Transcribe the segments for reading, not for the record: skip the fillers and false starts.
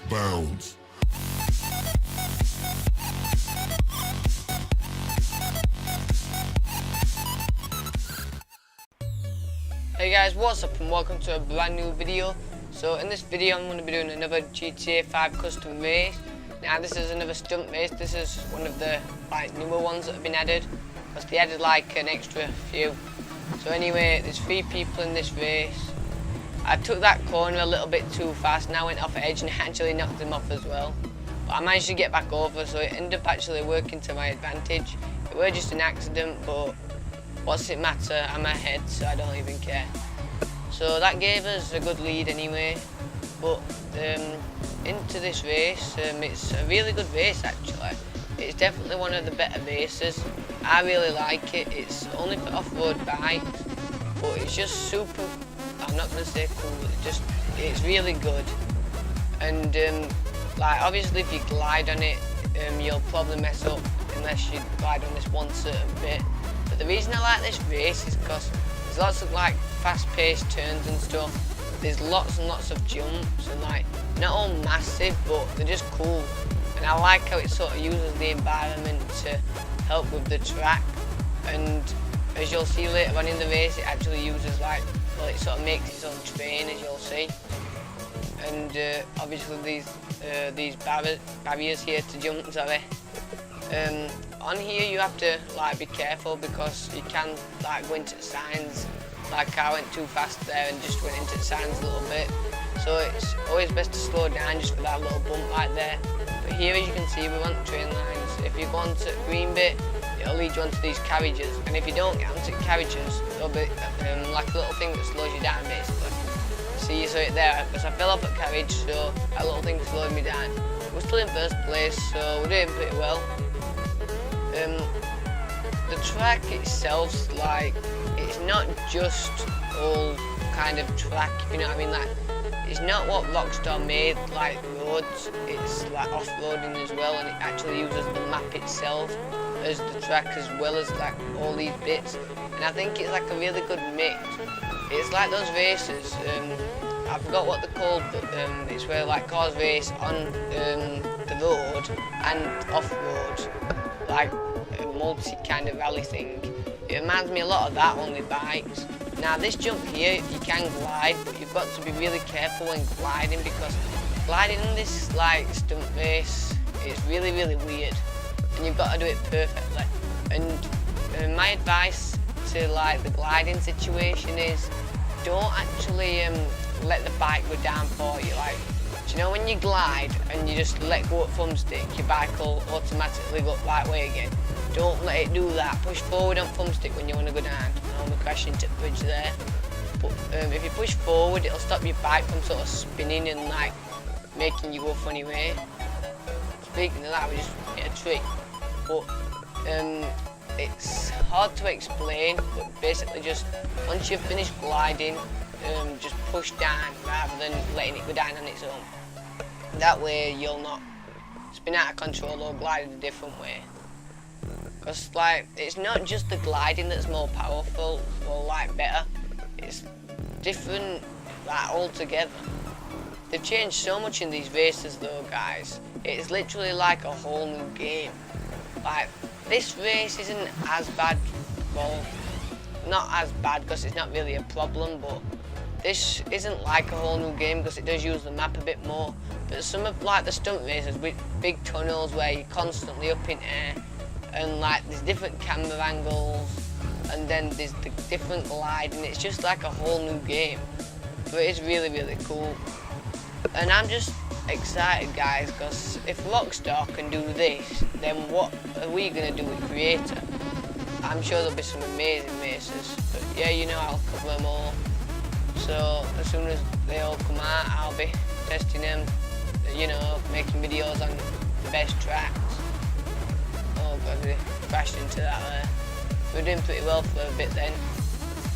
bounds. Hey guys, what's up and welcome to a brand new video. So in this video I'm going to be doing another GTA 5 custom race. Now this is another stunt race. This is one of the newer ones that have been added, because they added an extra few. So anyway, there's 3 people in this race. I took that corner a little bit too fast and I went off the edge and actually knocked him off as well. But I managed to get back over, so it ended up actually working to my advantage. It was just an accident, but what's it matter? I'm ahead, so I don't even care. So that gave us a good lead anyway. But into this race, it's a really good race actually. It's definitely one of the better races. I really like it. It's only for off-road bikes, but it's just super. I'm not gonna say cool. It's really good. And obviously, if you glide on it, you'll probably mess up unless you glide on this one certain bit. But the reason I like this race is because there's lots of fast-paced turns and stuff. There's lots and lots of jumps and not all massive, but they're just cool. And I like how it sort of uses the environment to help with the track. And as you'll see later on in the race, it actually uses it sort of makes its own train, as you'll see. And obviously these barriers here to jump, sorry. On here you have to be careful, because you can go into the signs. I went too fast there and just went into the signs a little bit. So it's always best to slow down just for that little bump right there. But here, as you can see, we want train lines. If you go onto the green bit, it'll lead you onto these carriages. And if you don't get onto the carriages, there'll be a little thing that slows you down basically. See, you saw it there, because I fell off a carriage, so that little thing slowed me down. We're still in first place, so we're doing pretty well. The track itself, it's not just all kind of track, if you know what I mean. It's not what Rockstar made, roads. It's off-roading as well, and it actually uses the map itself as the track, as well as all these bits. And I think it's a really good mix. It's like those races. I forgot what they're called, but it's where cars race on the road and off-road, a multi kind of rally thing. It reminds me a lot of that, only bikes. Now this jump here, you can glide, but you've got to be really careful when gliding, because gliding in this stunt race is really, really weird, and you've got to do it perfectly. And my advice to the gliding situation is, don't actually let the bike go down for you. Do you know when you glide and you just let go of thumbstick, your bike will automatically go the right way again? Don't let it do that. Push forward on thumbstick when you want to go down. I almost crashed into the bridge there. But if you push forward, it'll stop your bike from sort of spinning and making you go a funny way. Speaking of that, we just hit a tree. But it's hard to explain, but basically just once you've finished gliding, just push down rather than letting it go down on its own. That way you'll not spin out of control or glide in a different way. Because it's not just the gliding that's more powerful or better, it's different altogether. They've changed so much in these races though, guys. It's literally a whole new game. This race isn't as bad, well, not as bad because it's not really a problem, but this isn't a whole new game because it does use the map a bit more. But some of the stunt races with big tunnels where you're constantly up in air, and there's different camera angles, and then there's the different gliding. It's just a whole new game, but it's really, really cool. And I'm just excited, guys, because if Rockstar can do this, then what are we gonna do with Creator? I'm sure there'll be some amazing races, but yeah, I'll cover them all. So as soon as they all come out, I'll be testing them, making videos on the best tracks. Oh god, we crashed into that there. We're doing pretty well for a bit then,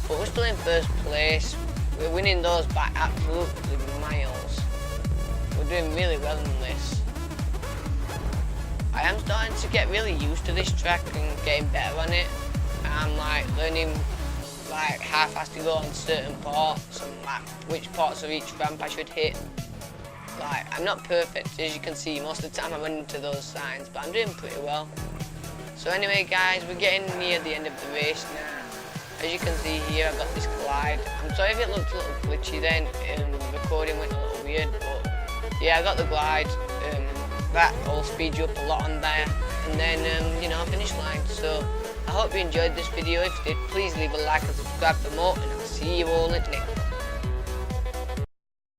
but we're still in first place. We're winning those by absolutely miles. We're doing really well in this. I am starting to get really used to this track and getting better on it. I'm learning how fast to go on certain parts and which parts of each ramp I should hit. like, I'm not perfect, as you can see. Most of the time I run into those signs, but I'm doing pretty well. So anyway guys, we're getting near the end of the race now. As you can see here, I've got this glide. I'm sorry if it looked a little glitchy then, recording went a little weird, but yeah, I got the glide. That will speed you up a lot on there, and then you know, finish line. So I hope you enjoyed this video. If you did, please leave a like and subscribe for more, and I'll see you all in the next.